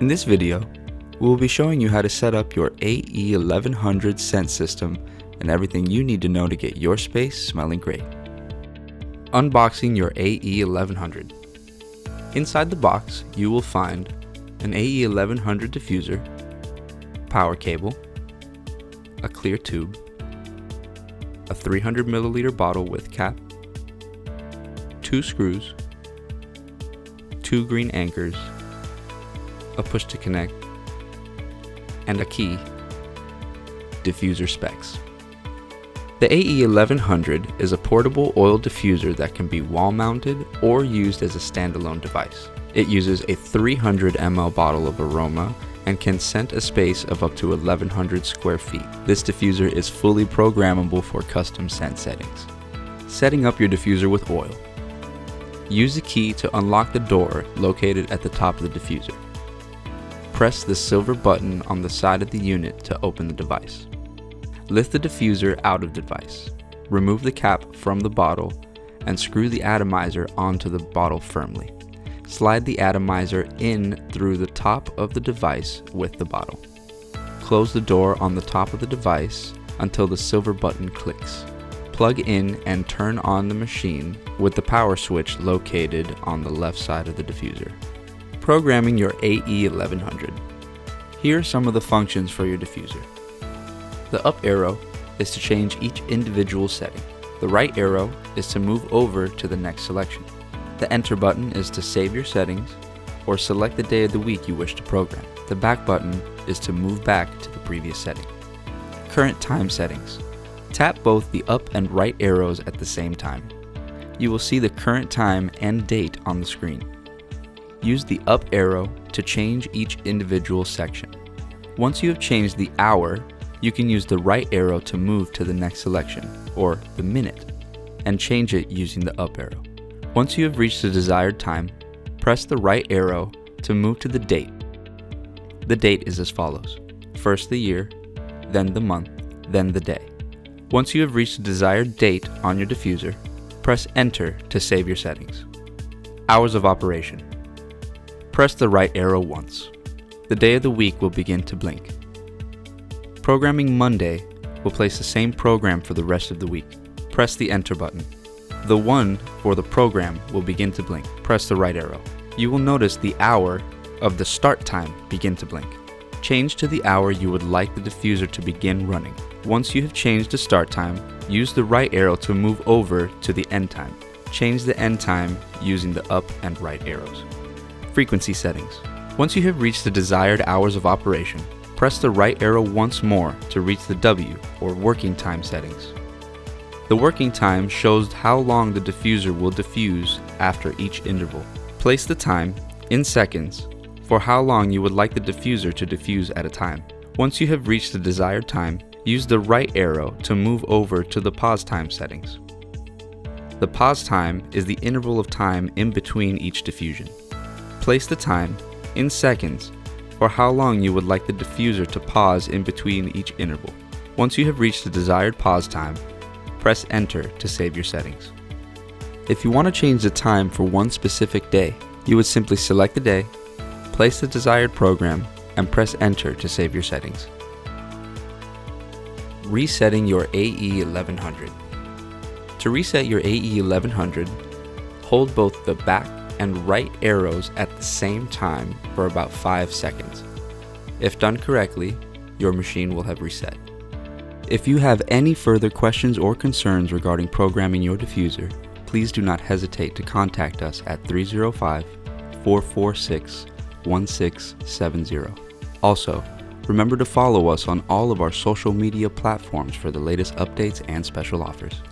In this video, we will be showing you how to set up your AE1100 scent system and everything you need to know to get your space smelling great. Unboxing your AE1100. Inside the box, you will find an AE1100 diffuser, power cable, a clear tube, a 300 milliliter bottle with cap, 2 screws, 2 green anchors, a push to connect, and a key, Diffuser Specs. The AE1100 is a portable oil diffuser that can be wall mounted or used as a standalone device. It uses a 300 ml bottle of aroma and can scent a space of up to 1,100 square feet. This diffuser is fully programmable for custom scent settings. Setting up your diffuser with oil. Use the key to unlock the door located at the top of the diffuser. Press the silver button on the side of the unit to open the device. Lift the diffuser out of the device. Remove the cap from the bottle and screw the atomizer onto the bottle firmly. Slide the atomizer in through the top of the device with the bottle. Close the door on the top of the device until the silver button clicks. Plug in and turn on the machine with the power switch located on the left side of the diffuser. Programming your AE1100. Here are some of the functions for your diffuser. The up arrow is to change each individual setting. The right arrow is to move over to the next selection. The enter button is to save your settings or select the day of the week you wish to program. The back button is to move back to the previous setting. Current time settings. Tap both the up and right arrows at the same time. You will see the current time and date on the screen. Use the up arrow to change each individual section. Once you have changed the hour, you can use the right arrow to move to the next selection, or the minute, and change it using the up arrow. Once you have reached the desired time, press the right arrow to move to the date. The date is as follows: first the year, then the month, then the day. Once you have reached the desired date on your diffuser, press enter to save your settings. Hours of operation. Press the right arrow once. The day of the week will begin to blink. Programming Monday will place the same program for the rest of the week. Press the enter button. The 1 for the program will begin to blink. Press the right arrow. You will notice the hour of the start time begin to blink. Change to the hour you would like the diffuser to begin running. Once you have changed the start time, use the right arrow to move over to the end time. Change the end time using the up and right arrows. Frequency settings. Once you have reached the desired hours of operation, press the right arrow once more to reach the W, or working time settings. The working time shows how long the diffuser will diffuse after each interval. Place the time in seconds for how long you would like the diffuser to diffuse at a time. Once you have reached the desired time, use the right arrow to move over to the pause time settings. The pause time is the interval of time in between each diffusion. Place the time in seconds for how long you would like the diffuser to pause in between each interval. Once you have reached the desired pause time, press enter to save your settings. If you want to change the time for one specific day, you would simply select the day, place the desired program, and press enter to save your settings. Resetting your AE1100. To reset your AE1100, hold both the back and right arrows at the same time for about 5 seconds. If done correctly, your machine will have reset. If you have any further questions or concerns regarding programming your diffuser, please do not hesitate to contact us at 305-446-1670. Also, remember to follow us on all of our social media platforms for the latest updates and special offers.